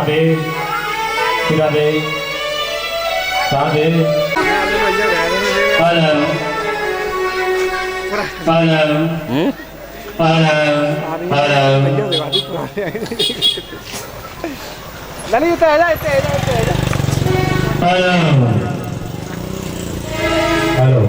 Radhe Radhe Radhe. Hello hello hello Lani itu aja. Hello hello.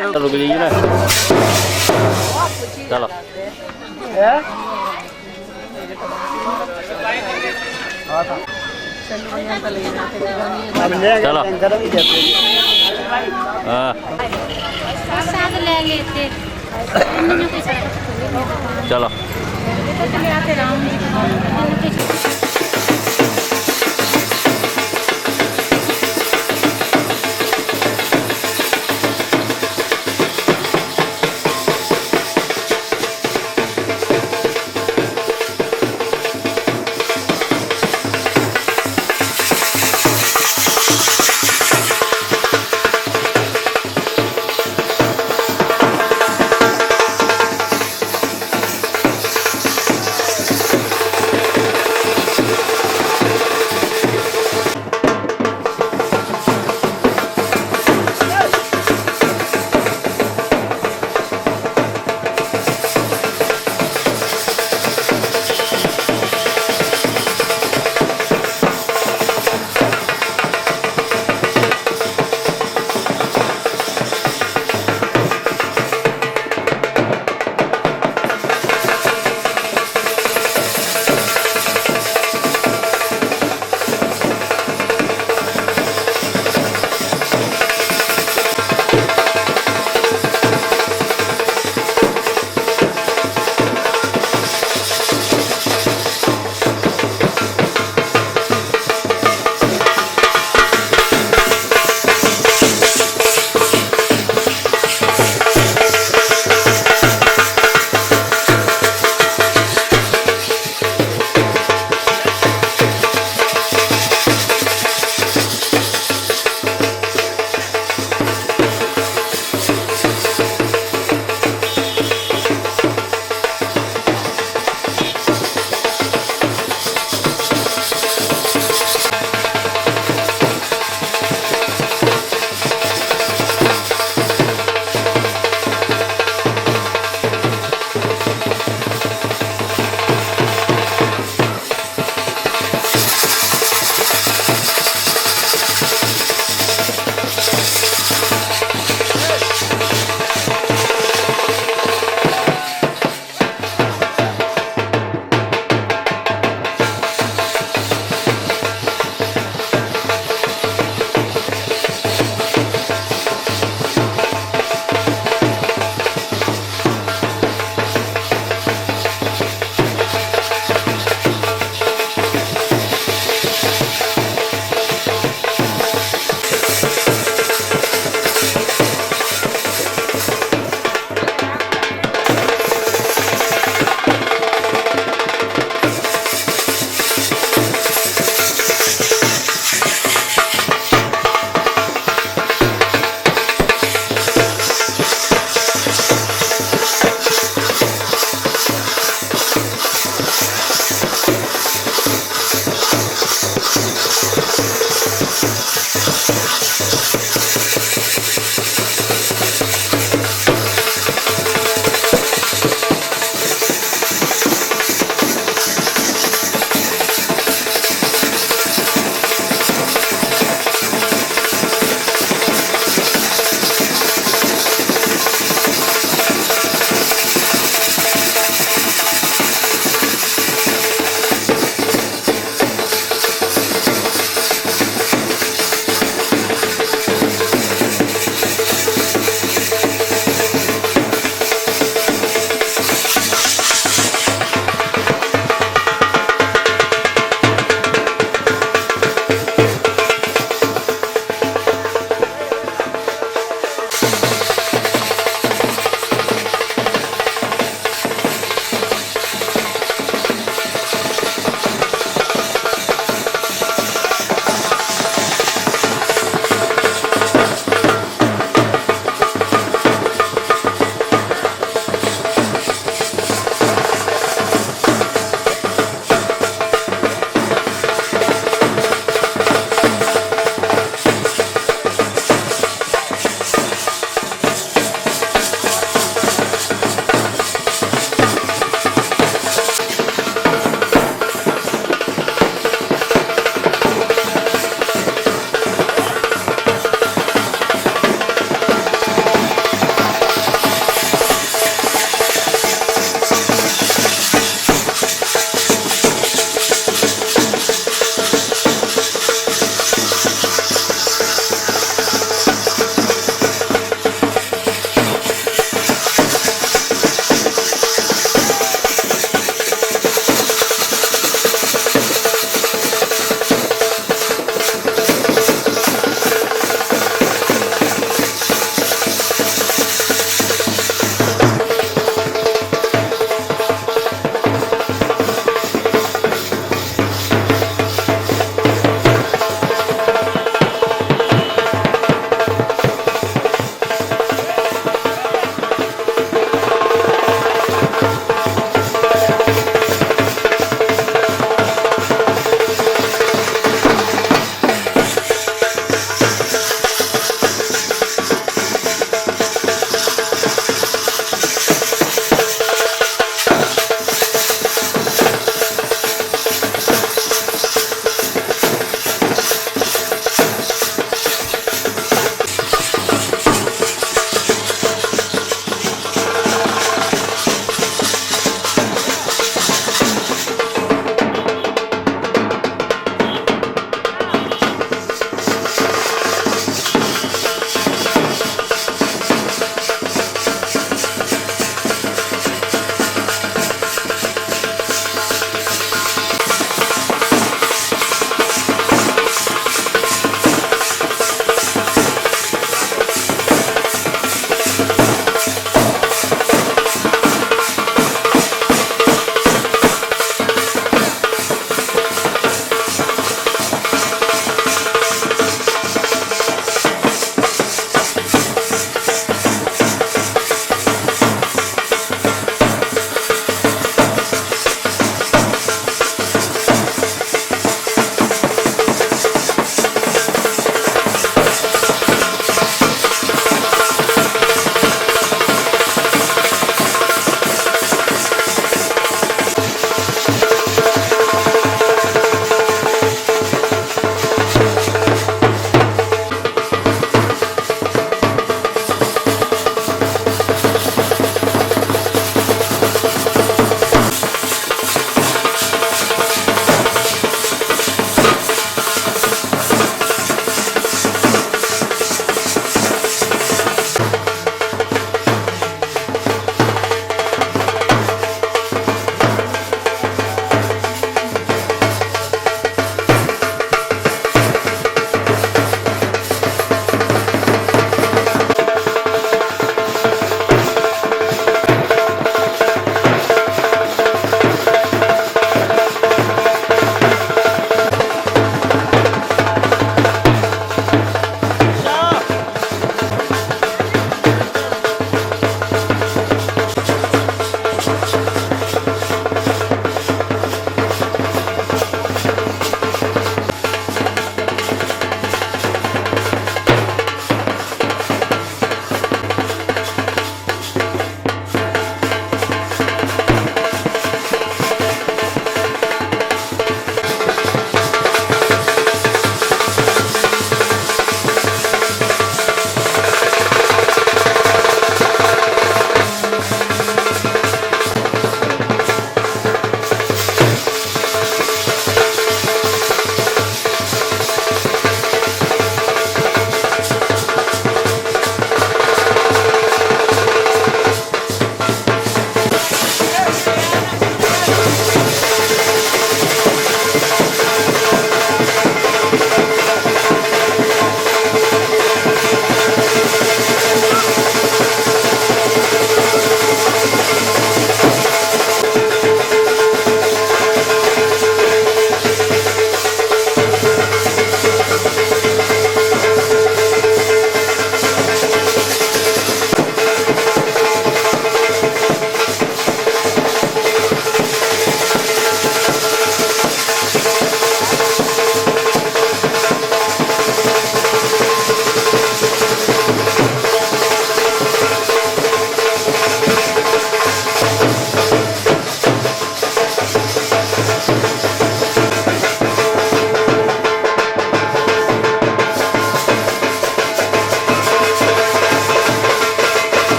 चलो गई ना चलो Ya? चलो हाँ साथ ले लेते चलो ले आते राम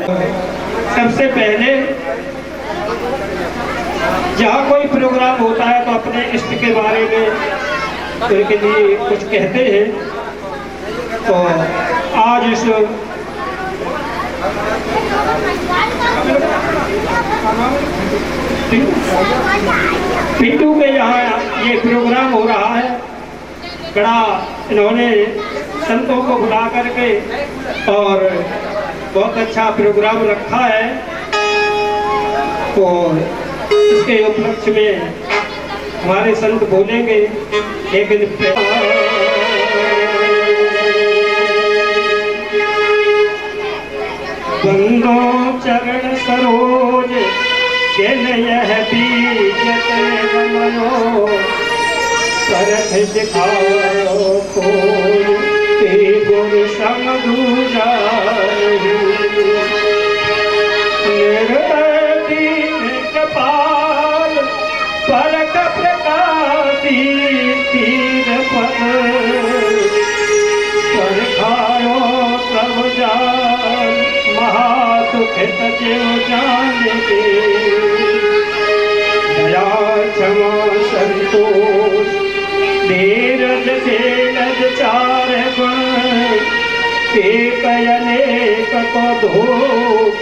सबसे पहले जहाँ कोई प्रोग्राम होता है तो अपने इष्ट के बारे में उनके लिए कुछ कहते हैं। तो आज इस पिंटू के यहाँ ये प्रोग्राम हो रहा है। बड़ा इन्होंने संतों को बुला करके और बहुत अच्छा प्रोग्राम रखा है। तो इसके उपलक्ष्य में हमारे संत बोलेंगे, लेकिन बंदो चरण सरोज जिन यह बीजत रमयो, परख दिखाओ कोई ते गुर समझूजा कपाल परख प्रकाशी तीर पद परखायो सब जान महादुख तजेव जान के दया क्षमा संतोष धीरज धीरज चार गुण एक अनेक को धोख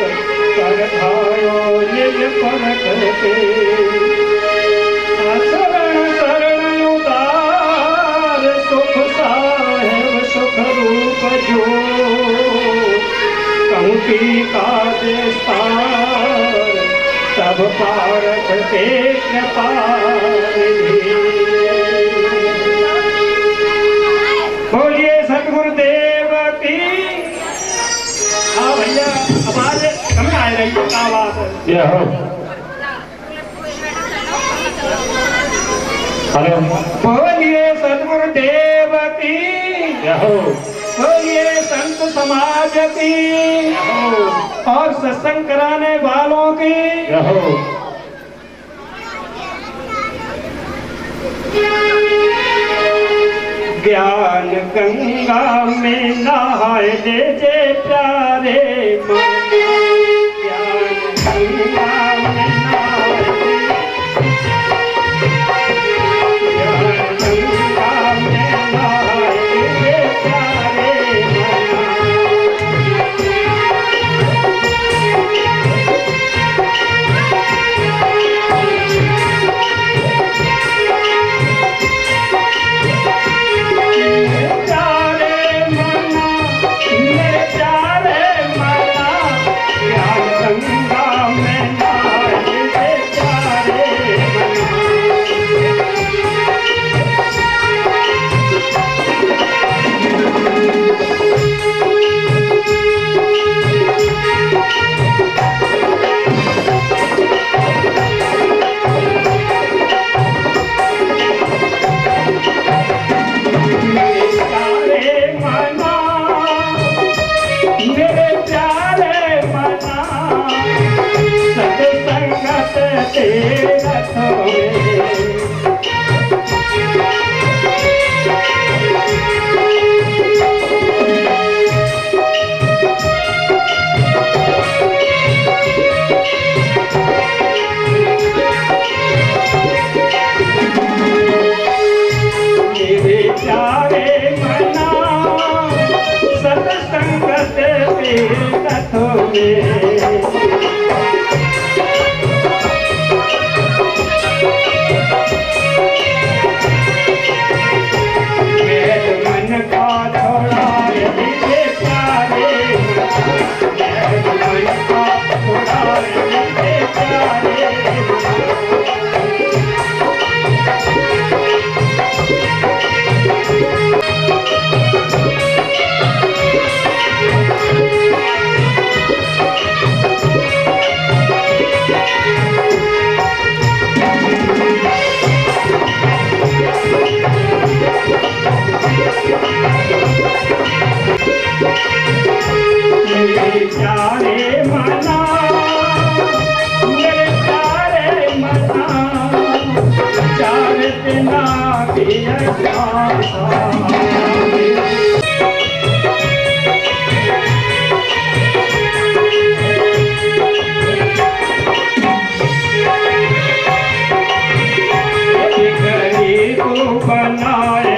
परखायो निज परख के शरण शरण उदार सुख साहेब सुख रूप जो कहूँ की का देस्तार तब पारख के कृपा बोलिए सतगुरुदेव की। हाँ भैया आवाज कम आ रही है, क्या बात है। ये हो हेलो बोलिए सतगुरुदेव की। ये हो बोलिए संत समाज की और सत्संग कराने वालों की। ये हो ज्ञान गंगा में नहाए जे प्यारे मन, ज्ञान गंगा में नहाए ज्ञान गंगा में नहाए जे प्यारे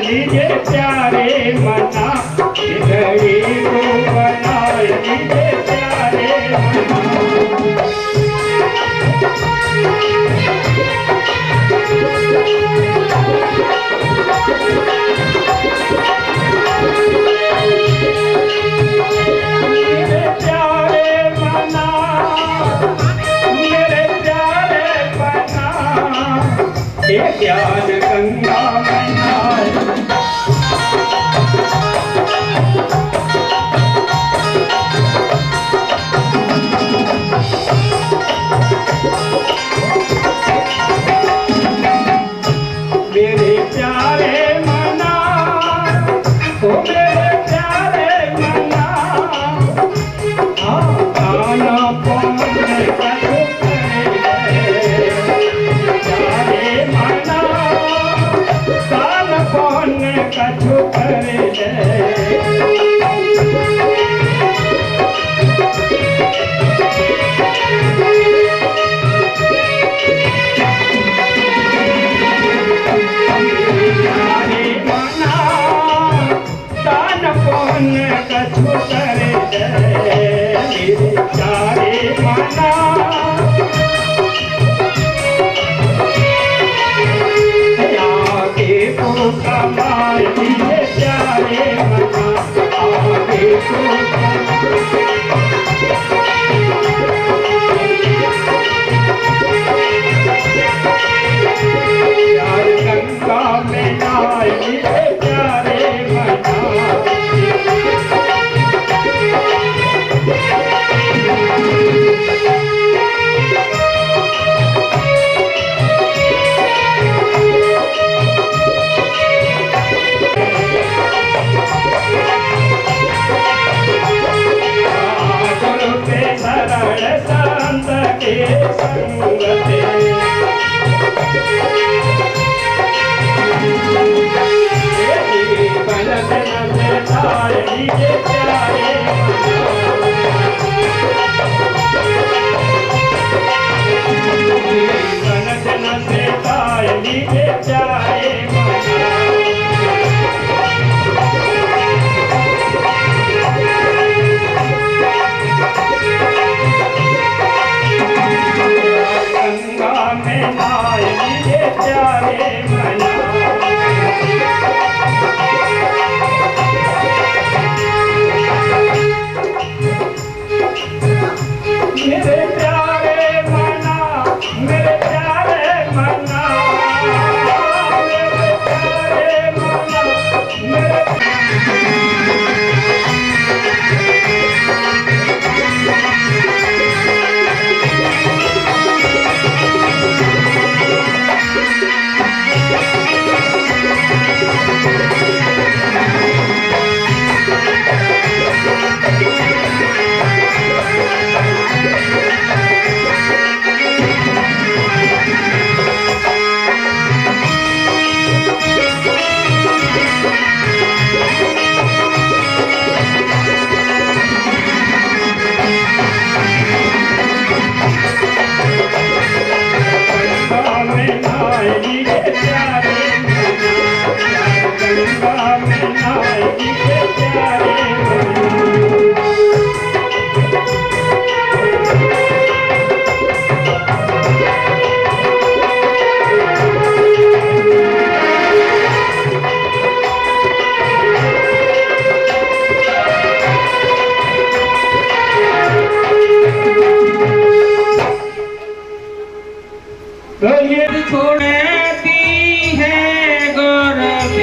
लीजिए प्यारे मना, घड़ी को बना लीजिए प्यारे मना। मेरे प्यारे मना, मेरे प्यारे मना, ये ज्ञान गंगा मनाए। मेरे प्यारे मना, ओ मेरे प्यारे मना, आना कौन कछु करे, प्यारे मना कान कौन कछु करे। प्यारे मना कान कौन कछु करे, मेरे प्यारे मना आगे को कमाए लीजिए प्यारे मना, आगे को प्यार गंगा में नहाए लीजिए प्यारे मना। गुरु पे शरण संत के संगते, जीवन जन्म तार लीजिए प्यारे मना, जीवन जन्म तार लीजिए प्यारे मना। गंगा में नहाए लीजिए प्यारे मना, मेरे प्यारे मना, मेरे प्यारे मना, मेरे प्यारे मना, मेरे गंगा में नहाए लीजिए प्यारे मना, गंगा में नहाए लीजिए प्यारे मना। तो ये छोड़ती है गौरव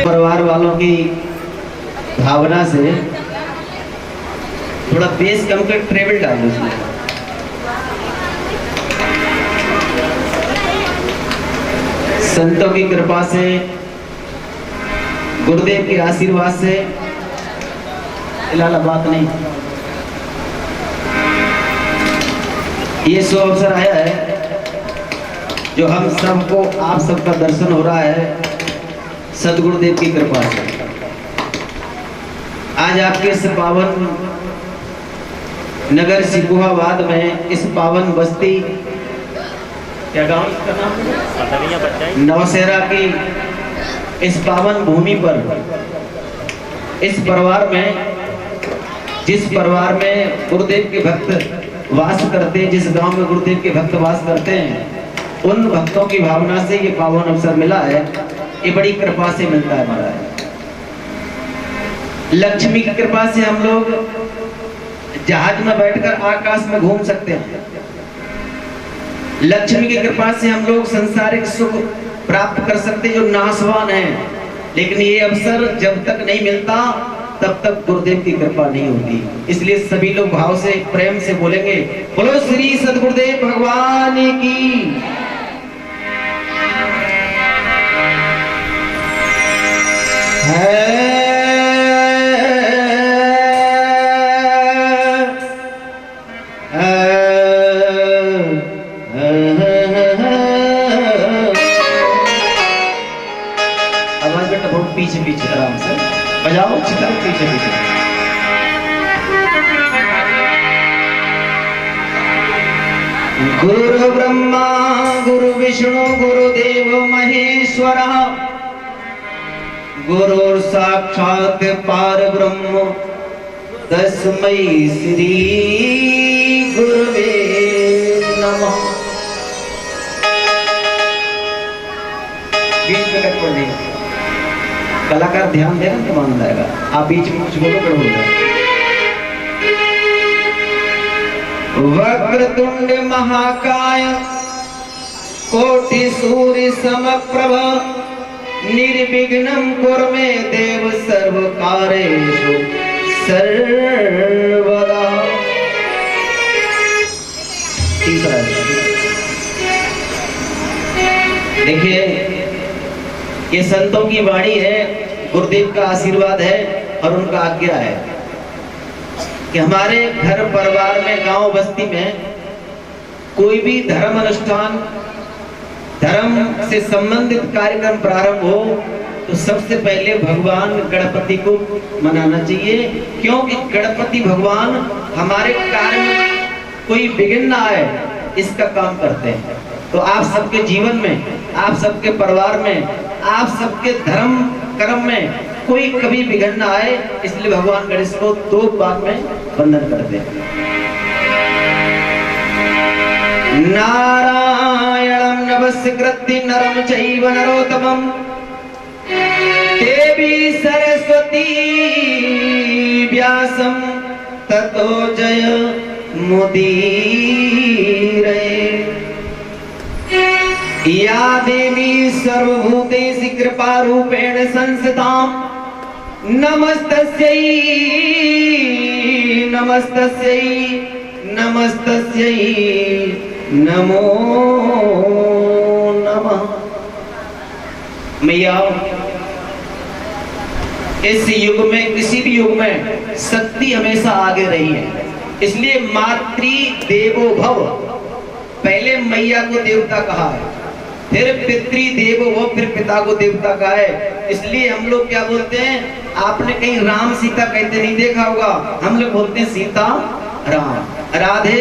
परिवार वालों की भावना से थोड़ा बेस कम कर ट्रेवल डाल दो उसमें। संतों की कृपा से, गुरुदेव के आशीर्वाद से फिलहाल बात नहीं, ये शुभ अवसर आया है जो हम सबको, आप सबका दर्शन हो रहा है सदगुरुदेव की कृपा से। आज आपके इस पावन नगर सिकुहाबाद में, इस पावन बस्ती, क्या गांव इसका नाम, नौशहरा की इस पावन भूमि पर, इस परिवार में, जिस परिवार में गुरुदेव के भक्त वास करते हैं, जिस गांव में गुरुदेव के भक्त वास करते हैं, उन भक्तों की भावना से ये पावन अवसर मिला है। ये बड़ी कृपा से मिलता है महाराज। लक्ष्मी की कृपा से हम लोग जहाज में बैठकर आकाश में घूम सकते हैं। लक्ष्मी की कृपा से हम लोग सांसारिक सुख प्राप्त कर सकते हैं जो नाशवान है। लेकिन ये अवसर जब तक नहीं मिलता तब तक गुरुदेव की कृपा नहीं होती। इसलिए सभी लोग भाव से, प्रेम से बोलेंगे, बोलो श्री सदगुरुदेव भगवान की। बेटा बहुत पीछे पीछे आराम से बजाओ, अच्छी तरह पीछे पीछे। गुरु ब्रह्मा गुरु विष्णु गुरुदेव महेश्वर, गुरु साक्षात पार ब्रह्म तस्मै श्री गुरुवे नमः। बीच में कट पड़ देगा, कलाकार ध्यान देना तो मान जाएगा। आप बीच में कुछ बोलो कर बोल रहे। वक्रतुंड महाकाय कोटि सूर्य समप्रभ, निर्विघ्नं कुरु मे देव सर्वकार्येषु सर्वदा। तीसरा देखिए, ये संतों की वाणी है, गुरुदेव का आशीर्वाद है और उनका आज्ञा है कि हमारे घर परिवार में, गांव बस्ती में कोई भी धर्म अनुष्ठान, धर्म से संबंधित कार्यक्रम प्रारंभ हो तो सबसे पहले भगवान गणपति को मनाना चाहिए, क्योंकि गणपति भगवान हमारे कार्य में कोई विघ्न ना आए इसका काम करते हैं। तो आप सबके जीवन में, आप सबके परिवार में, आप सबके धर्म कर्म में कोई कभी विघ्न ना आए, इसलिए भगवान गणेश को 2 बार में वंदन करते हैं। नारायणं नमस्कृत्य नरं चैव नरोत्तमं, देवी सरस्वती व्यासं ततो जय मुदीरये। या देवी सर्वभूतेषु कृपारूपेण संस्थितां, नमस्तस्यै नमस्तस्यै नमस्तस्यै नमो नमः। मैया, इस युग में, किसी भी युग में शक्ति हमेशा आगे रही है, इसलिए मातृ देवो भव, पहले मैया को देवता कहा है, फिर पितृ देवो भव, फिर पिता को देवता कहा है। इसलिए हम लोग क्या बोलते हैं, आपने कहीं राम सीता कहते नहीं देखा होगा, हम लोग बोलते हैं सीता राम, राधे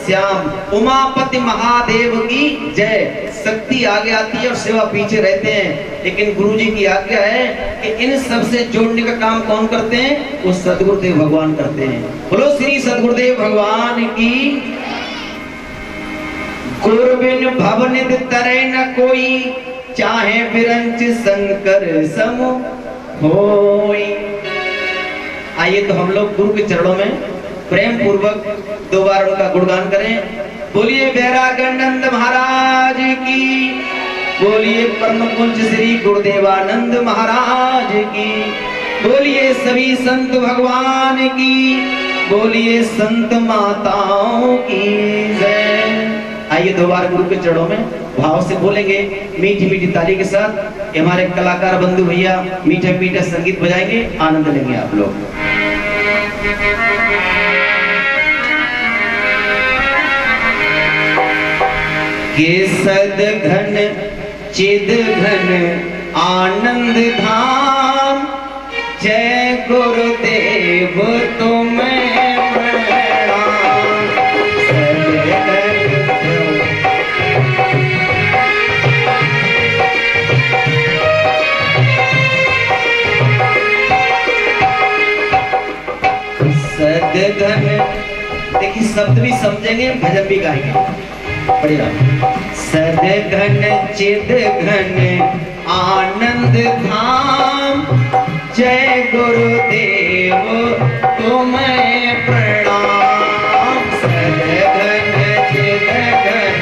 श्याम, उमापति महादेव की जय। शक्ति आगे आती है और सेवा पीछे रहते हैं, लेकिन गुरु जी की आज्ञा है कि इन सबसे जोड़ने का काम कौन करते हैं, वो सदगुरुदेव भगवान करते हैं। बोलो श्री सदगुरुदेव भगवान की। गुरु बिन भवनिधि तरै न कोई, चाहे विरंच शंकर सम होई। आइए तो हम लोग गुरु के चरणों में प्रेम पूर्वक 2 बार उनका गुणगान करें। बोलिए वैरागानंद महाराज की, बोलिए परम पूज्य श्री गुरुदेवानंद महाराज की, बोलिए सभी संत भगवान की, बोलिए संत माताओं की जय। आइए 2 बार गुरु के चरणों में भाव से बोलेंगे, मीठी मीठी ताली के साथ। हमारे कलाकार बंधु भैया मीठा मीठा संगीत बजाएंगे, आनंद लेंगे आप लोग। के सद घन चिद घन आनंद धाम, जय गुरुदेव तुम्हें प्रणाम। सद घन, देखिए शब्द भी समझेंगे, भजन भी गाएंगे, बढ़िया। सद घन चिद घन आनंद धाम, जय गुरुदेव तुम्हें प्रणाम। सद घन चिद घन,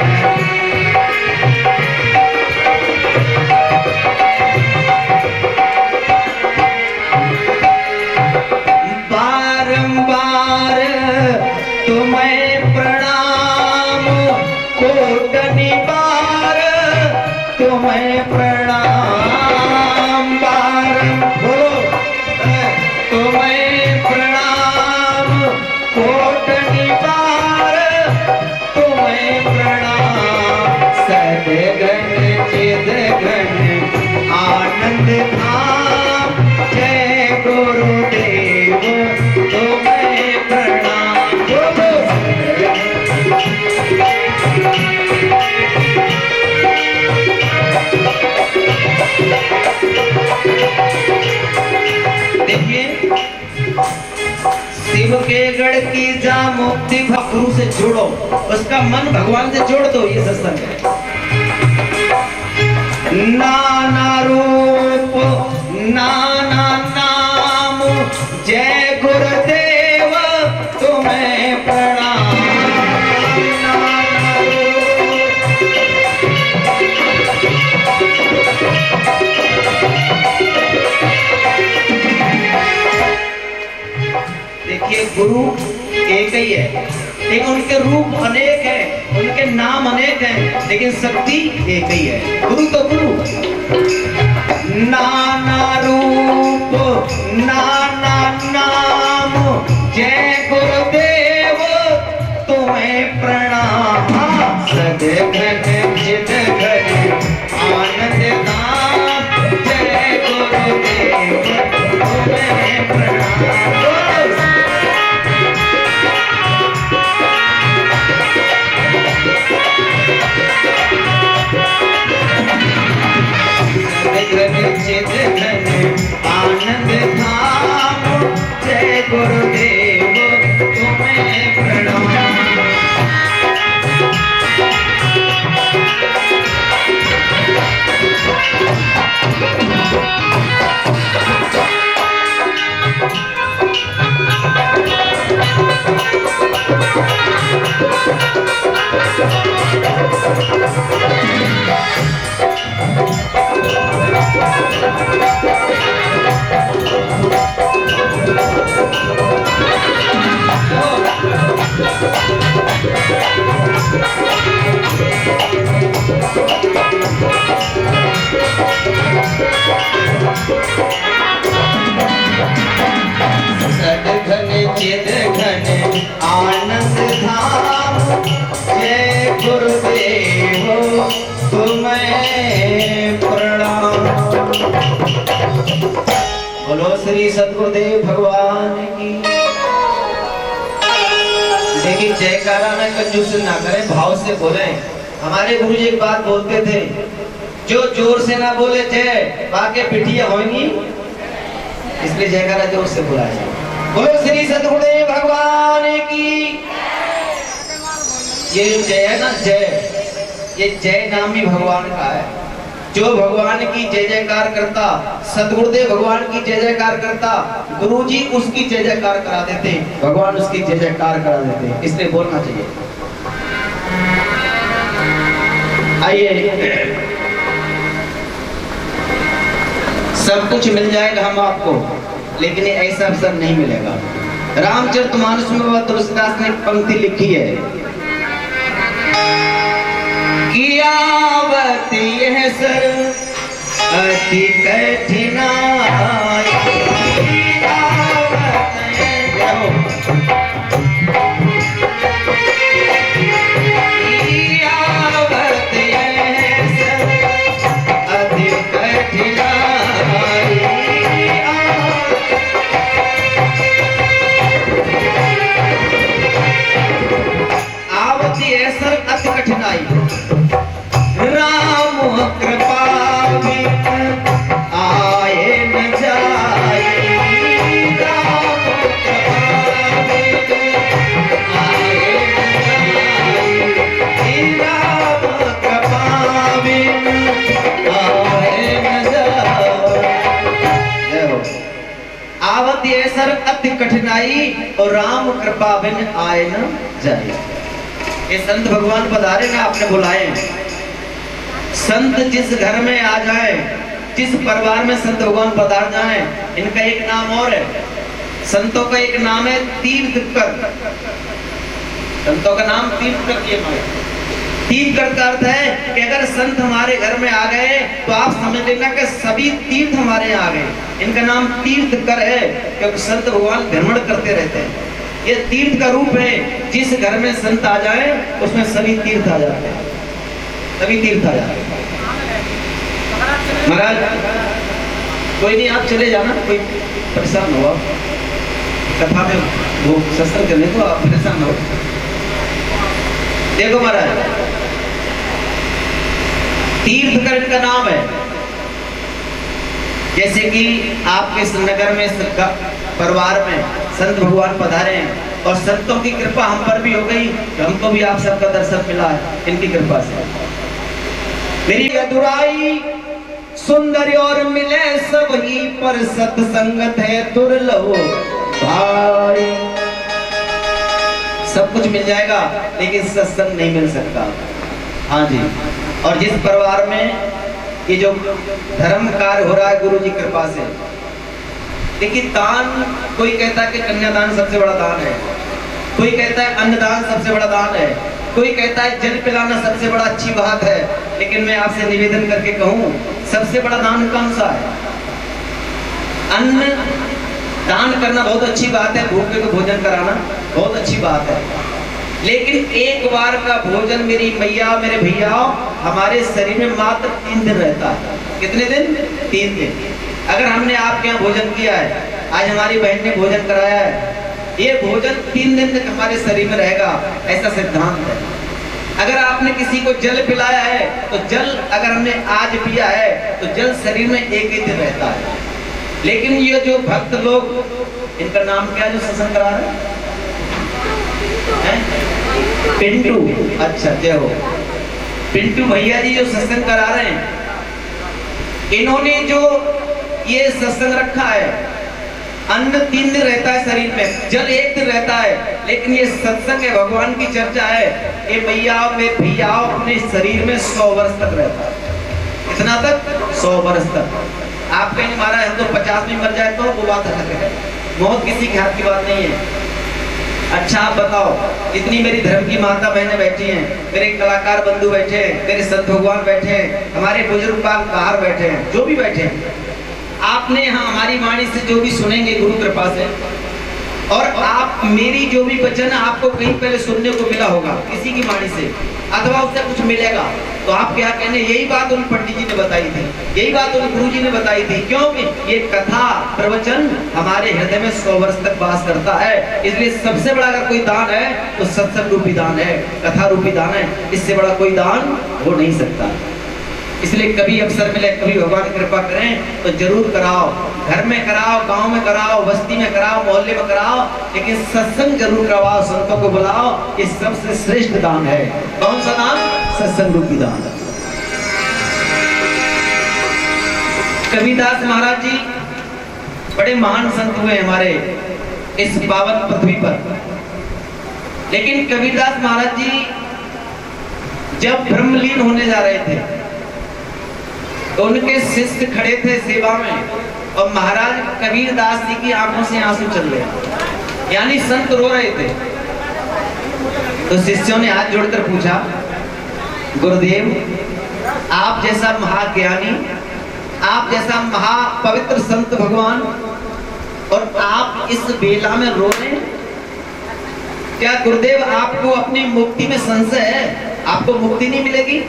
बारंबार तुम्हें प्रणाम, कोटनि बार तुम्हें प्रणाम। बोलो तुम्हें प्रणाम, कोटनि बार तुम्हें प्रणाम। सद घन चिद घन आनंद धाम, शिव के गढ़ की जा मुक्ति गुरु से जोड़ो, उसका मन भगवान से जोड़ दो। ये सत्संग है। नाना रूप नाना नाम, जय गुरुदेव तुम्हें प्रणाम। देखिए गुरु एक ही है, लेकिन उनके रूप अनेक हैं, उनके नाम अनेक हैं, लेकिन शक्ति एक ही है। गुरु तो गुरु, नाना रूप नाना नाम, जय गुरुदेव तुम्हें प्रणाम। सद्घन चित घन आनंद धाम, जय गुरुदेव तुम्हें प्रणाम। चित घन आनंद धाम, जय गुरुदेव तुम्हें प्रणाम। सद्घन चित घन आनंद धाम, जय गुरुदेव तुम्हें प्रणाम। बोलो श्री सद्गुरुदेव भगवान की। देखिए जयकारा में कंजूस ना करें, भाव से बोले। हमारे गुरु जी एक बात बोलते थे, जो जोर से ना बोले जय, बाकी पिटियां होंगी, इसलिए जयकारा जोर से बोला जाए। बोलो श्री सद्गुरुदेव भगवान की। ये जय है ना, जय, ये जय नाम ही भगवान का है। जो भगवान की जय जयकार करता, सद्गुरुदेव भगवान की जय जयकार करता, गुरुजी उसकी जय जयकार करा देते, भगवान उसकी जय जयकार करा देते। इसलिए बोलना चाहिए। आइए, सब कुछ मिल जाएगा हम आपको, लेकिन ऐसा अवसर नहीं मिलेगा। रामचरितमानस में बाबा तुलसीदास ने पंक्ति लिखी है कि आवत यह सर अति कठिनाई, आवत यह सर अति कठिनाई, आवत यह सर अति कठिनाई, राम कृपा बिन आए न जाए, राम कृपा बिन आए न जाए, राम कृपा बिन आए न जाए। आवत ये सर अति कठिनाई और राम कृपा बिन आए न जाए। ये संत भगवान पधारे ना, आपने बुलाए। संत जिस घर में आ जाए, जिस परिवार में संत भगवान पधार जाए, इनका एक नाम और है। संतों का एक नाम है तीर्थकर। संतों का नाम तीर्थकर किए मारे। तीर्थकर का अर्थ है कि अगर संत हमारे घर में आ गए तो आप समझ लेना कि सभी तीर्थ हमारे यहाँ आ गए। इनका नाम तीर्थकर है, क्योंकि संत भगवान भ्रमण करते रहते हैं। ये तीर्थ का रूप है। जिस घर में संत आ जाए उसमें सभी तीर्थ आ जाते हैं, सभी तीर्थ आ जाते हैं। महाराज कोई नहीं, आप चले जाना, कोई परेशान हो। कथा में वो शस्त्र करने को आप परेशान हो। देखो महाराज, तीर्थकर इनका नाम है। जैसे कि आपके नगर में परिवार में संत भगवान पधारे हैं और संतों की कृपा हम पर भी हो गई, हमको भी आप सबका दर्शन मिला है इनकी कृपा से। मेरी अधुराई सुंदर और मिले सब ही, पर सत्संगत है दुर्लभ भाई। सब कुछ मिल जाएगा लेकिन सत्संग नहीं मिल सकता। हाँ जी, और जिस परिवार में ये जो धर्म कार्य हो रहा है गुरु जी कृपा से, देखिए दान, कोई कहता है कि कन्यादान सबसे बड़ा दान है, कोई कहता है अन्नदान सबसे बड़ा दान है, कोई कहता है जल पिलाना सबसे बड़ा अच्छी बात है, लेकिन मैं आपसे निवेदन करके कहूँ सबसे बड़ा दान कौन सा है? अन्न दान करना बहुत अच्छी बात है, भूखे को भोजन कराना बहुत अच्छी बात है, लेकिन एक बार का भोजन मेरी मैया मेरे भैया हमारे शरीर में मात्र 3 दिन रहता है। कितने दिन? 3 दिन। अगर हमने आपके यहाँ भोजन किया है, आज हमारी बहन ने भोजन कराया है, ये भोजन 3 दिन तक हमारे शरीर में रहेगा, ऐसा सिद्धांत है। अगर आपने किसी को जल पिलाया है तो जल अगर हमने आज पिया है तो जल शरीर में 1 ही दिन रहता है। लेकिन ये जो भक्त लोग, इनका नाम क्या है जो सत्संग करा रहे हैं? पिंटू, अच्छा जय हो। पिंटू भैया जी जो सत्संग करा रहे हैं, इन्होंने जो ये सत्संग रखा है, अन्न 3 दिन रहता है शरीर में, जल 1 दिन रहता है, लेकिन ये सत्संग है, भगवान की चर्चा है, ये मैया में भैया अपने शरीर में 100 वर्ष तक रहता है। कितना तक? 100 वर्ष तक। आप कहीं मारा है तो 50 में मर जाए तो वो बात अलग है, मौत किसी के हाथ की बात नहीं है। अच्छा आप बताओ, इतनी मेरी धर्म की माता बहनें बैठी हैं, मेरे कलाकार बंधु बैठे हैं, मेरे संत भगवान बैठे हैं, हमारे बुजुर्ग बाहर बैठे हैं, जो भी बैठे हैं, आपने यहाँ हमारी वाणी से जो भी सुनेंगे गुरु कृपा से, और आप मेरी जो भी वचन आपको कहीं पहले सुनने को मिला होगा किसी की वाणी से, अथवा उससे कुछ मिलेगा, तो आप क्या कहने, यही बात उन पंडित जी ने बताई थी, यही बात उन गुरु जी ने बताई थी, क्योंकि ये कथा प्रवचन हमारे हृदय में 100 वर्ष तक वास करता है। इसलिए सबसे बड़ा अगर कोई दान है तो सत्संग रूपी दान है, कथा रूपी दान है, इससे बड़ा कोई दान हो नहीं सकता। इसलिए कभी अवसर मिले, कभी भगवान कृपा करें तो जरूर कराओ, घर में कराओ, गांव में कराओ, बस्ती में कराओ, मोहल्ले में कराओ, लेकिन सत्संग जरूर करवाओ, संतों को बुलाओ। ये सबसे श्रेष्ठ दान है। कौन सा दान? सत्संग रूपी दान। कबीरदास महाराज जी बड़े महान संत हुए हमारे इस पावन पृथ्वी पर, लेकिन कबीरदास महाराज जी जब ब्रह्मलीन होने जा रहे थे तो उनके शिष्य खड़े थे सेवा में, और महाराज कबीरदास जी की आंखों से आंसू चल रहे, यानी संत रो रहे थे। तो शिष्यों ने हाथ जोड़कर पूछा, गुरुदेव आप जैसा महाज्ञानी, आप जैसा महापवित्र संत भगवान, और आप इस बेला में रो रहे हैं, क्या गुरुदेव आपको अपनी मुक्ति में संशय है? आपको मुक्ति नहीं मिलेगी?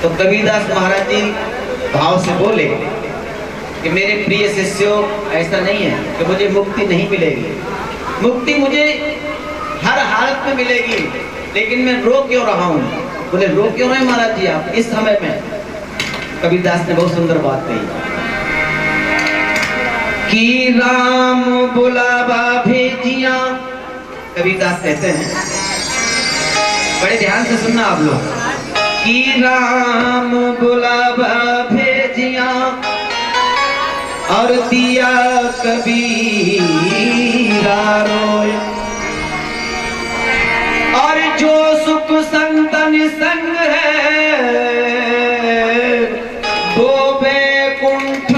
तो कबीरदास महाराज जी भाव से बोले कि मेरे प्रिय शिष्यों, ऐसा नहीं है कि मुझे मुक्ति नहीं मिलेगी, मुक्ति मुझे हर हालत में मिलेगी, लेकिन मैं रो क्यों रहा हूँ? बोले रो क्यों रहे महाराज जी आप इस समय में? कबीरदास ने बहुत सुंदर बात कही कि राम बुलावा भेजिया। कबीरदास कहते हैं, बड़े ध्यान से सुनना आप लोग, कि राम बुलावा भेजिया और दिया कबीरा रोया, और जो सुख संतन संग है वो बैकुंठ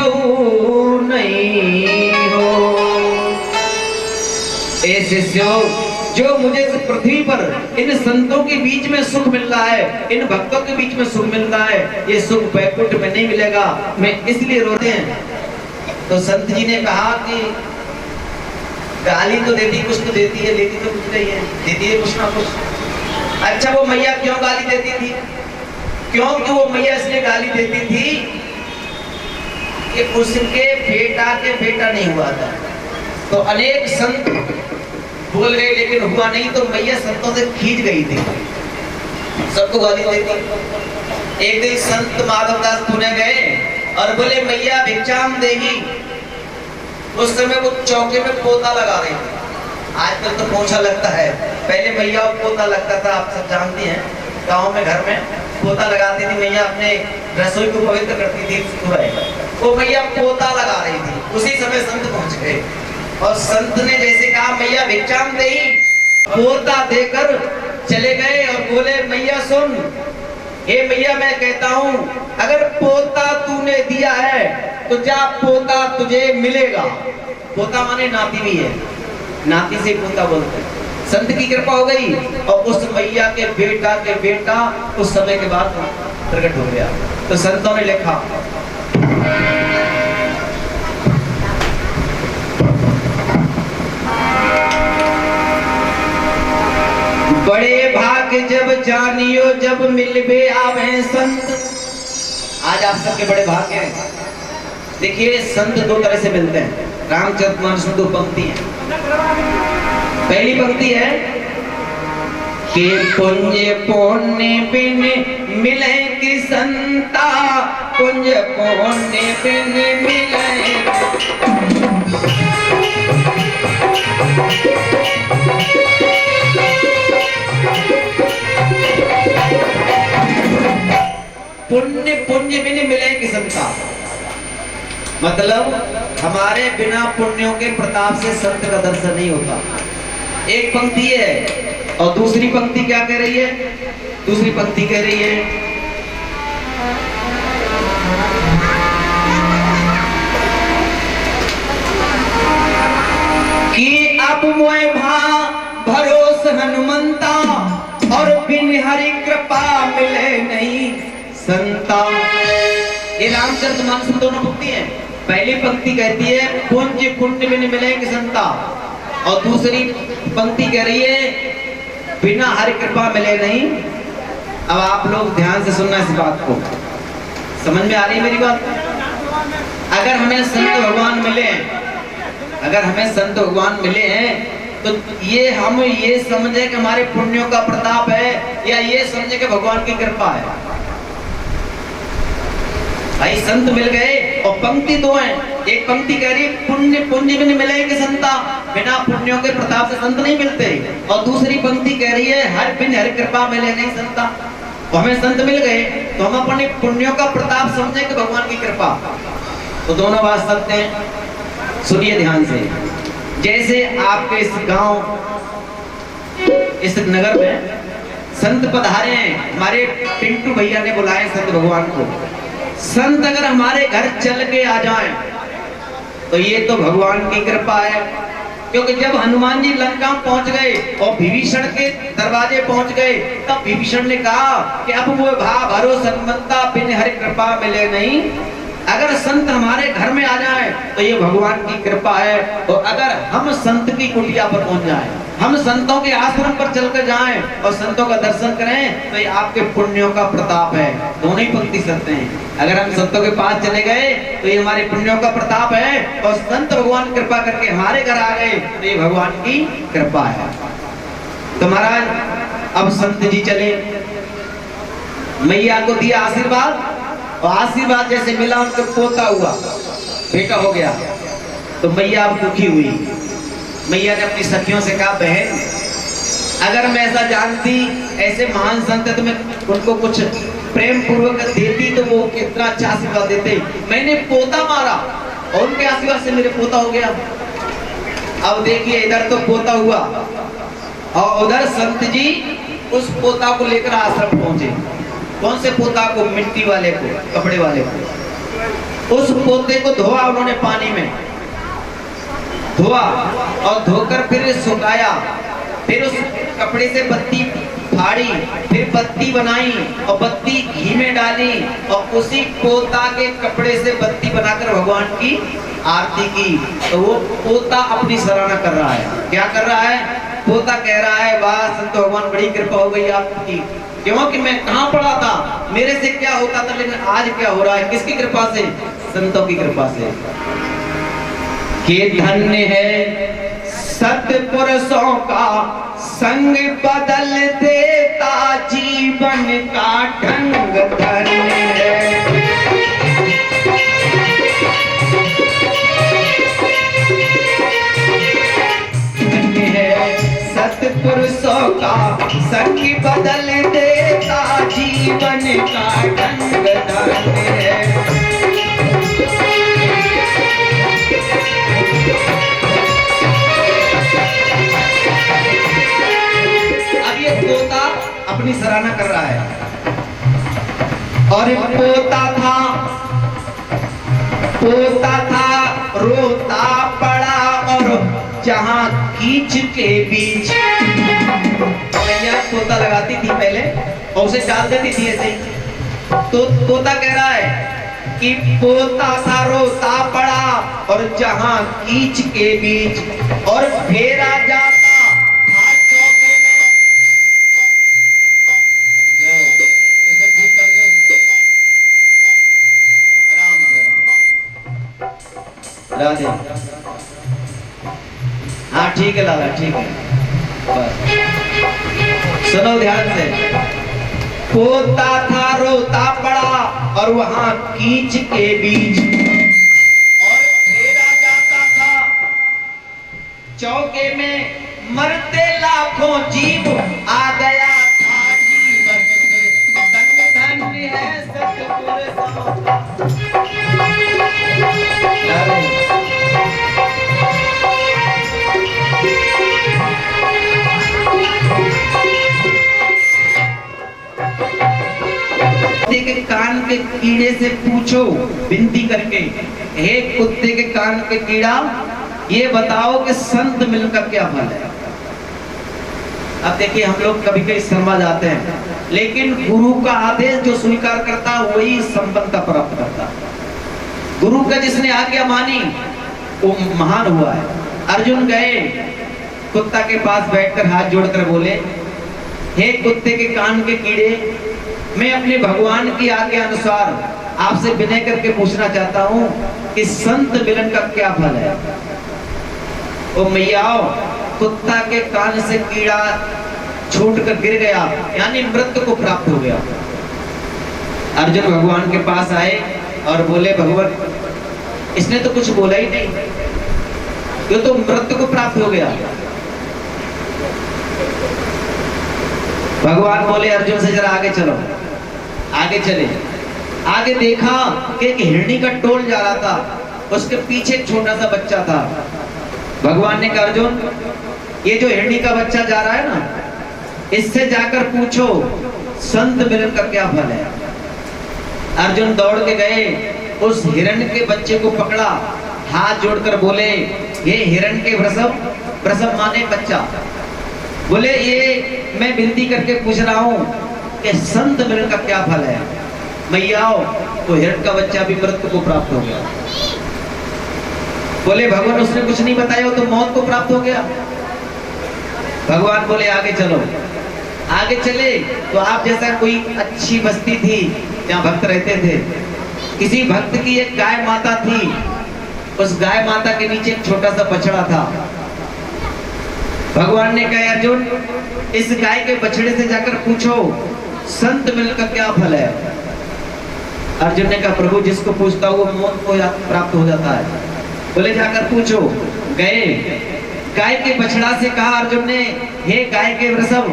नहीं हो। ए शिष्यों, जो मुझे इस पृथ्वी पर इन संतों के बीच में सुख मिल रहा है, इन भक्तों के बीच में सुख मिल रहा है, ये सुख बैकुंठ में नहीं मिलेगा, मैं इसलिए रोते हैं। तो संत जी ने कहा कि गाली तो देती, कुछ तो देती है, लेती तो कुछ नहीं है, देती है कुछ ना कुछ। अच्छा वो मैया क्यों गाली देती थी? क्योंकि वो मैया इसलिए गाली देती थी कि उसके बेटा के बेटा नहीं हुआ था। तो अनेक संत बोल गए लेकिन हुआ नहीं, तो मैया संतों से खींच गई थी, सबको गाली देती। एक दिन संत माधवदास पुणे गए और बोले मैया भिक्षाम देगी, उस समय वो चौके में पोता लगा रही थी। आजकल तो पोछा लगता है, पहले मैया को पोता लगता था। आप सब जानते हैं, गांव में घर में पोता लगाती थी मैया, अपने रसोई को पवित्र करती थी सुबह। वो मैया पोता लगा रही थी, उसी समय संत पहुंच गए और संत ने जैसे कहा मैया भिक्षाम देही, पोता देकर चले गए और बोले मैया सुन, हे मैया मैं कहता हूँ अगर पोता तूने दिया है तो जा पोता तुझे मिलेगा। पोता माने नाती भी है, नाती से पोता बोलते हैं। संत की कृपा हो गई और उस मैया के बेटा उस समय के बाद प्रकट हो गया। तो संतों ने लिखा बड़े भाग जब जानियो जब मिलबे आवे संत। आज आप सबके बड़े भाग्य हैं। देखिए संत दो तरह से मिलते हैं। रामचरितमानस में दो पंक्ति है। पहली पंक्ति है कि पुण्य पुण्य बिन मिले कि संता, पुण्य पुण्य बिन मिले। पुण्य पुण्य बिन मिले कि संता, मतलब हमारे बिना पुण्यों के प्रताप से संत का दर्शन नहीं होता। एक पंक्ति है और दूसरी पंक्ति क्या कह रही है? दूसरी पंक्ति कह रही है कि अब मोए भा भरोस हनुमंता और बिन हरि कृपा मिले नहीं संता। ये रामचरितमानस में दोनों पंक्ति हैं। पहली पंक्ति कहती है पुण्य पुण्य बिन मिले कि संता, और दूसरी पंक्ति कह रही है बिना हरि कृपा मिले नहीं। अब आप लोग ध्यान से सुनना इस बात को, समझ में आ रही है मेरी बात? अगर हमें संत भगवान मिले हैं, अगर हमें संत भगवान मिले हैं तो ये हम ये समझे कि हमारे पुण्यों का प्रताप है या ये समझे कि भगवान की कृपा है? भाई संत मिल गए और पंक्ति दो है। एक पंक्ति कह रही पुण्य पुण्य बिन मिले कि संता, बिना पुण्यों के प्रताप से संत नहीं मिलते, और दूसरी पंक्ति कह रही है हर बिन हरि कृपा मिले नहीं संता। तो हमें संत मिल गए तो हम अपने पुण्यों का प्रताप समझे कि भगवान की कृपा। तो दोनों बात सत्य हैं। सुनिए ध्यान से। जैसे आपके इस गांव इस नगर में संत पधारे हैं, हमारे पिंटू भैया ने बुलाए संत भगवान को। संत अगर हमारे घर चल के आ जाएं तो ये तो भगवान की कृपा है। क्योंकि जब हनुमान जी लंका पहुंच गए और विभीषण के दरवाजे पहुंच गए, तब विभीषण ने कहा कि अब वो भा भरोस हनुमंता बिन हरि कृपा मिले नहीं। अगर संत हमारे घर में आ जाए तो ये भगवान की कृपा है। और अगर हम संत की कुटिया पर पहुंच जाएं, हम संतों के आश्रम पर चलकर जाएं और संतों का दर्शन करें तो ये आपके पुण्यों का प्रताप है। दोनों ही पंक्ति सत्य हैं। अगर हम संतों के पास चले गए तो ये हमारे पुण्यों का प्रताप है, और संत भगवान कृपा करके हमारे घर आ गए तो ये भगवान की कृपा है। तो महाराज अब संत जी चले, मैया को दिया आशीर्वाद, और आशीर्वाद जैसे मिला उनको पोता हुआ, बेटा हो गया। तो मैया अब दुखी हुई। मैया ने अपनी सखियों से कहा बहन अगर मैं ऐसा जानती ऐसे महान संत है तो मैं उनको कुछ प्रेम पूर्वक देती तो वो कितना अच्छा आशीर्वाद देते। मैंने पोता मारा और उनके आशीर्वाद से मेरे पोता हो गया। अब देखिए इधर तो पोता हुआ और उधर संत जी उस पोता को लेकर आश्रम पहुंचे। कौन से पोता को? मिट्टी वाले को, कपड़े वाले को। उस पोते को धोआ उन्होंने, पानी में धोआ और धोकर फिर सुखाया, फिर उस कपड़े से बत्ती फाड़ी, फिर बत्ती बनाई और बत्ती घी में डाली और उसी पोता के कपड़े से बत्ती बनाकर भगवान की आरती की। तो वो पोता अपनी सराहना कर रहा है। क्या कर रहा है? पोता कह रहा है वाह संत भगवान बड़ी कृपा हो गई आपकी, क्योंकि मैं कहाँ पड़ा था, मेरे से क्या होता था, लेकिन आज क्या हो रहा है, किसकी कृपा से? संतों की कृपा से। कि धन्य है सत्पुरुषों का संग बदल देता जीवन का ढंग। धन्य है का ढंग ढंग है। अब ये तोता अपनी सराहना कर रहा है। और एक पोता था रोता पड़ा और जहां कीच के बीच, मैया तोता लगाती थी पहले और उसे डाल देती थी ऐसे ही। तो तोता कह रहा है कि पोता सा रोता पड़ा और जहां कीच के बीच और फेरा जाता हाथ चौके में। राधे, हाँ ठीक है लाला, ठीक है, बस सुनो ध्यान से। पोता था रोता पड़ा और वहां कीच के बीच और फेरा जाता था चौके में, मरते लाखों जीव आ गया था जीवन में। धन्य धन्य है सतगुरु सौदा। के कान के कीड़े से पूछो विनती करके, हे कुत्ते के कान के कीड़ा, ये बताओ कि संत मिलन का क्या फल है। अब देखिए हम लोग कभी कभी शर्मा जाते हैं, लेकिन गुरु का आदेश जो स्वीकार करता वही संबंध प्राप्त करता। गुरु का जिसने आज्ञा मानी वो महान हुआ है। अर्जुन गए कुत्ता के पास बैठकर हाथ जोड़कर बोले, हे कुत्ते के कान के कीड़े, मैं अपने भगवान की आज्ञा अनुसार आपसे विनय करके पूछना चाहता हूं कि संत मिलन का क्या फल है। ओ मैयाओ, कुत्ता के कान से कीड़ा छूटकर गिर गया, यानी मृत्यु को प्राप्त हो गया। अर्जुन भगवान के पास आए और बोले, भगवान इसने तो कुछ बोला ही नहीं, ये तो मृत्यु को प्राप्त हो गया। भगवान बोले अर्जुन से, जरा आगे चलो। आगे चले, आगे देखा कि एक हिरणी का टोल जा रहा था, उसके पीछे एक छोटा सा बच्चा था। भगवान ने कहा, अर्जुन ये जो हिरणी का बच्चा जा रहा है ना, इससे जाकर पूछो संत मिलन का क्या फल है। अर्जुन दौड़ के गए, उस हिरण के बच्चे को पकड़ा, हाथ जोड़कर बोले, ये हिरण के वृषभ, वृषभ माने बच्चा, बोले ये मैं विनती करके पूछ रहा हूँ कि संत मिलन का क्या फल है। मैयाओ, तो हिरण का बच्चा भी मृत्यु को प्राप्त हो गया। बोले भगवान उसने कुछ नहीं बताया, तो मौत को प्राप्त हो गया। भगवान बोले आगे चलो। आगे चले तो आप जैसा कोई अच्छी बस्ती थी जहाँ भक्त रहते थे, किसी भक्त की एक गाय माता थी, उस गाय माता के नीचे एक छोटा सा बछड़ा था। भगवान ने कहा, अर्जुन इस गाय के बछड़े से जाकर पूछो संत मिलन का क्या फल है। अर्जुन ने कहा, प्रभु जिसको पूछता हूँ वो मौत को प्राप्त हो जाता है। बोले जाकर पूछो। गए, गाय के बछड़ा से कहा अर्जुन ने, हे गाय के वृषभ,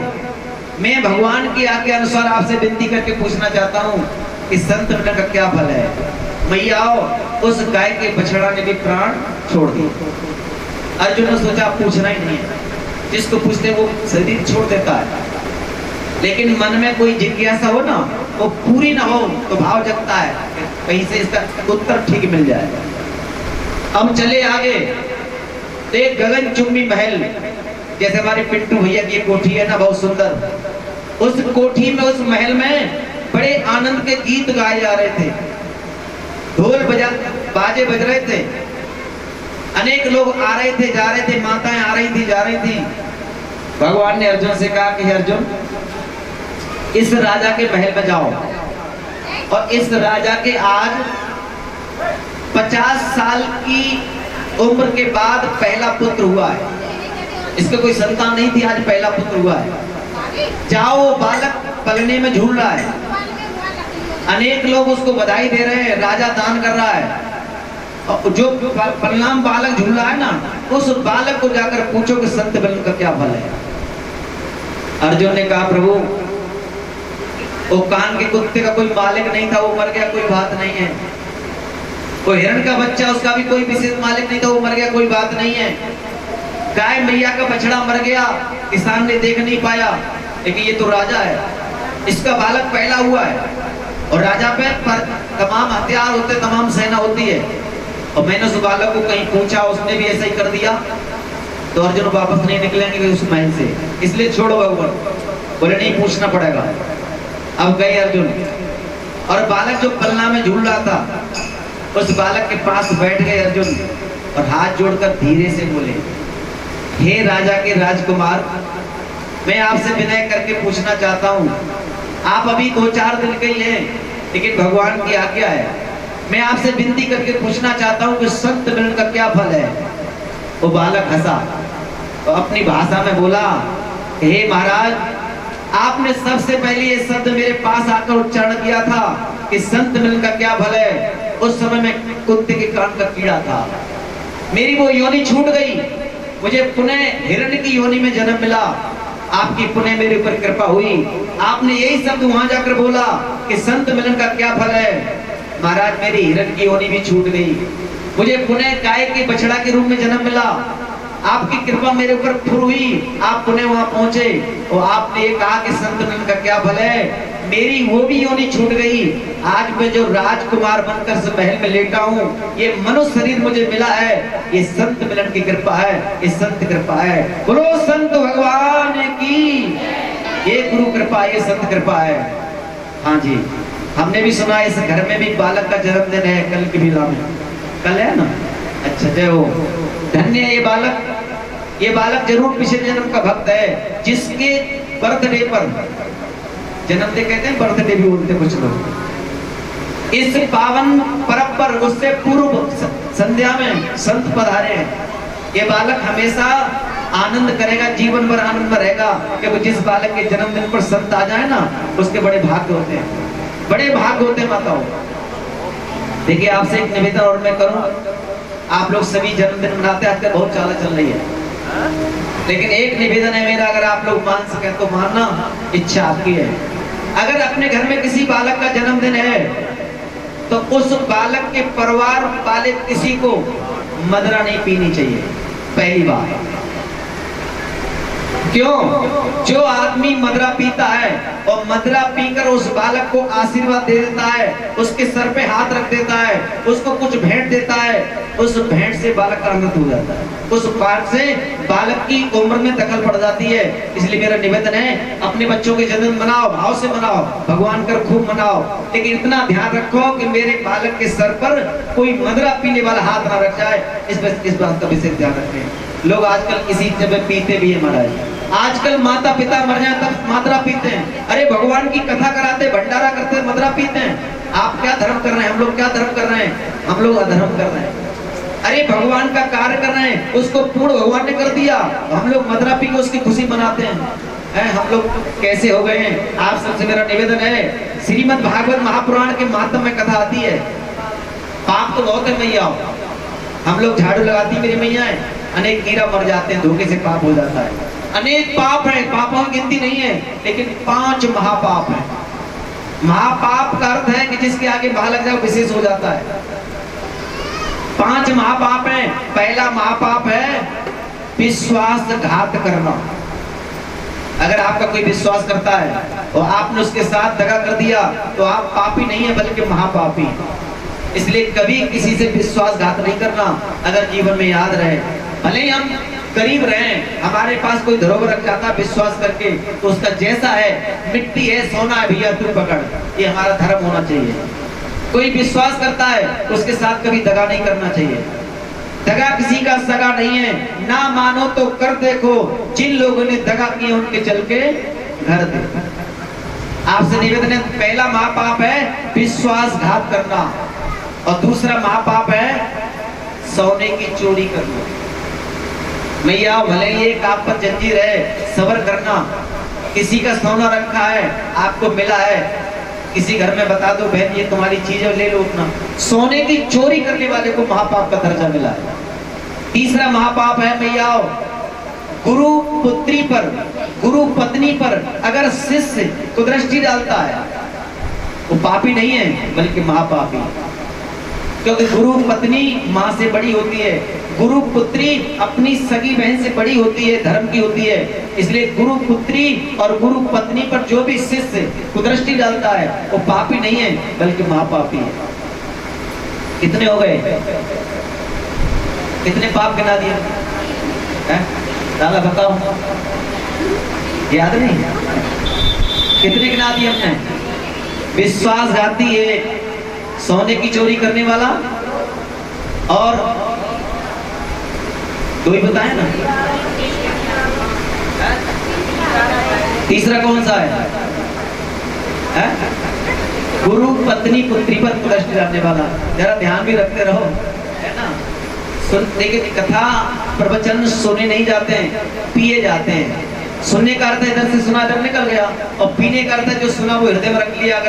मैं भगवान की आज्ञा अनुसार आपसे विनती करके पूछना चाहता हूँ कि संत मिलन का क्या फल है। मैयाओ, उस गाय के बछड़ा ने भी प्राण छोड़ दिए। अर्जुन ने सोचा पूछना ही नहीं है, जिसको पूछते वो शरीर छोड़ देता है, लेकिन मन में कोई जिज्ञासा हो ना, वो पूरी ना हो तो भाव जगता है कहीं से इसका उत्तर ठीक मिल जाए। अब चले आगे तो एक गगन चुंबी महल, जैसे हमारे पिंटू भैया की कोठी है ना, बहुत सुंदर, उस कोठी में, उस महल में बड़े आनंद के गीत गाए जा रहे थे, ढोल बाजे बज रहे थे, अनेक लोग आ रहे थे जा रहे थे, माताएं आ रही थी जा रही थी। भगवान ने अर्जुन से कहा कि अर्जुन इस राजा के महल में जाओ और इस राजा के आज 50 साल की उम्र के बाद पहला पुत्र हुआ है। इसका कोई संतान नहीं थी, आज पहला पुत्र हुआ है। जाओ, बालक पलने में झूल रहा है, अनेक लोग उसको बधाई दे रहे हैं, राजा दान कर रहा है। जो परिणाम बालक झूल रहा है ना, उस बालक को जाकर पूछो कि संत मिलन का क्या फल है। अर्जुन ने कहा, प्रभु वो कान के कुत्ते का कोई मालिक नहीं था, वो मर गया, कोई बात नहीं है। वो हिरण का बच्चा, उसका भी कोई विशेष मालिक नहीं था, वो मर गया, कोई बात नहीं है। गाय मैया का बछड़ा मर गया, किसान ने देख नहीं पाया, लेकिन ये तो राजा है, इसका बालक पहला हुआ है और राजा पे पर तमाम हथियार होते, तमाम सेना होती है। और मैंने उस बालक को कहीं पूछा, उसने भी ऐसा ही कर दिया, तो अर्जुन वापस नहीं निकलेंगे उस महल से, इसलिए छोड़ो भगवान। बोले नहीं, पूछना पड़ेगा। अब गए अर्जुन, और बालक जो पलना में झूल रहा था, उस बालक के पास बैठ गए अर्जुन और हाथ जोड़कर धीरे से बोले, हे राजा के राजकुमार, मैं आपसे विनय करके पूछना चाहता हूँ, आप अभी 2-4 दिन के ही हैं, लेकिन भगवान की आज्ञा है, मैं आपसे विनती करके पूछना चाहता हूँ कि संत मिलन का क्या फल है। वो बालक हंसा तो अपनी भाषा में बोला, हे महाराज, आपने सबसे पहले ये शब्द मेरे पास आकर उच्चारण किया था कि संत मिलन का क्या फल है। उस समय में कुत्ते के कान का कीड़ा था, मेरी वो योनि छूट गई, मुझे पुनः हिरण की योनि में जन्म मिला। आपकी पुनः मेरे ऊपर कृपा हुई, आपने यही शब्द वहां जाकर बोला कि संत मिलन का क्या फल है। महाराज, मेरी हिरण की योनि भी छूट गई, मुझे पुनः गाय के बछड़ा के रूप में जन्म मिला। आपकी कृपा मेरे ऊपर फुर हुई, आप पुनः वहां पहुंचे और आपने ये कहा कि संत मिलन का क्या फल है। मेरी वो भी योनि छूट गई, आज मैं जो राजकुमार बनकर इस महल में लेटा हूँ, ये मनुष्य शरीर मुझे मिला है, ये संत मिलन की कृपा है, ये संत कृपा है। बोलो संत भगवान की, ये गुरु कृपा, ये संत कृपा है। हाँ जी, हमने भी सुना इस घर में भी बालक का जन्मदिन है, कल की भी में कल है ना। अच्छा, जय हो, धन्य है ये बालक जरूर पिछले जन्म का भक्त है, जिसके बर्थडे पर, जन्मदिन कहते हैं, बर्थडे भी बोलते कुछ लोग, इस पावन पर्व पर उससे पूर्व संध्या में संत पधारे हैं। ये बालक हमेशा आनंद करेगा, जीवन भर आनंद में रहेगा, क्योंकि जिस बालक के जन्मदिन पर संत आ जाए ना, उसके बड़े भाग्य होते हैं, बड़े भाग्य होते हैं माताओं। देखिए, आपसे एक निवेदन और मैं करूं, आप लोग सभी जन्मदिन मनाते हैं, आजकल बहुत चाल चल रही है, लेकिन एक निवेदन है मेरा, अगर आप लोग मान सके तो मानना, इच्छा आपकी है। अगर अपने घर में किसी बालक का जन्मदिन है तो उस बालक के परिवार वाले किसी को मदिरा नहीं पीनी चाहिए, पहली बात। क्यों? जो आदमी मदिरा पीता है और मदिरा पीकर उस बालक को आशीर्वाद दे देता है, उसके सर पे हाथ रख देता है, उसको कुछ भेंट देता है, उस भेंट से बालक का अमृत हो जाता है, उस बात से बालक की उम्र में दखल पड़ जाती है। इसलिए मेरा निवेदन है, अपने बच्चों के जन्मदिन मनाओ, भाव से मनाओ, भगवान कर खूब मनाओ, लेकिन इतना ध्यान रखो कि मेरे बालक के सर पर कोई मदिरा पीने वाला हाथ ना रख जाए। इस बात का विशेष ध्यान रखें। लोग आजकल किसी जगह पीते भी है महाराज, आजकल माता पिता मर जाए तब मदिरा पीते हैं। अरे भगवान की कथा कराते, भंडारा करते, मदिरा पीते हैं। आप क्या धर्म कर रहे हैं? हम लोग क्या धर्म कर रहे हैं? हम लोग अधर्म कर रहे हैं। अरे भगवान का कार्य कर रहे हैं, उसको पूर्ण भगवान ने कर दिया, हम लोग मदिरा पी के उसकी खुशी मनाते हैं। हम लोग कैसे हो गए हैं? आप सबसे मेरा निवेदन है, श्रीमद् भागवत महापुराण के मातम में कथा आती है, पाप तो बहुत है मैया, हम लोग झाड़ू लगाती मेरी मैया है, अनेक कीड़ा मर जाते हैं, धोखे से पाप हो जाता है, अनेक पाप है, पापों की गिनती नहीं है, लेकिन 5 महापाप है। महापाप का अर्थ है कि जिसके आगे महा लग जाए विशेष हो जाता है। 5 महापाप है। पहला महापाप है विश्वासघात करना। अगर आपका कोई विश्वास करता है और आपने उसके साथ दगा कर दिया तो आप पापी नहीं है बल्कि महापापी। इसलिए कभी किसी से विश्वासघात नहीं करना। अगर जीवन में याद रहे, भले ही हम गरीब रहे, हमारे पास कोई धरोहर रख जाता विश्वास करके, तो उसका जैसा है, मिट्टी है, सोना है, भैया तू पकड़, ये हमारा धर्म होना चाहिए। कोई विश्वास करता है उसके साथ कभी दगा नहीं करना चाहिए। दगा किसी का सगा नहीं है। ना मानो तो कर देखो, जिन लोगों ने दगा किए उनके चल के घर देखो। आपसे निवेदन है, पहला महापाप है विश्वासघात करना और दूसरा महापाप है सोने की चोरी करना। मैया भले ही एक आप पर जंजीर है, सबर करना। किसी का सोना रखा है, आपको मिला है, किसी घर में बता दो बहन ये तुम्हारी चीज है, ले लो अपना। सोने की चोरी करने वाले को महापाप का दर्जा मिला है। तीसरा महापाप है मैया, गुरु पुत्री पर, गुरु पत्नी पर अगर शिष्य कुदृष्टि डालता है वो पापी नहीं है बल्कि महापापी। क्योंकि गुरु पत्नी माँ से बड़ी होती है, गुरु पुत्री अपनी सगी बहन से बड़ी होती है, धर्म की होती है। इसलिए गुरु पुत्री और गुरु पत्नी पर जो भी शिष्य कुदृष्टि डालता है वो पापी नहीं है बल्कि महापापी है। कितने हो गए? कितने पाप गिना दिए? लाला बताओ, याद नहीं? कितने गिना दिए हमने? विश्वासघाती है, सोने की चोरी करने वाला, और दो ही बताए ना। तीसरा कौन सा है? गुरु पत्नी पुत्री पर कुदृष्टि डालने वाला। जरा ध्यान भी रखते रहो, है ना। लेकिन कथा प्रवचन सुने नहीं जाते हैं, पिए जाते हैं। सुनने का अर्थ इधर से सुना, इधर निकल गया, और पीने का अर्थ जो सुना वो हृदय में रख लिया। अगर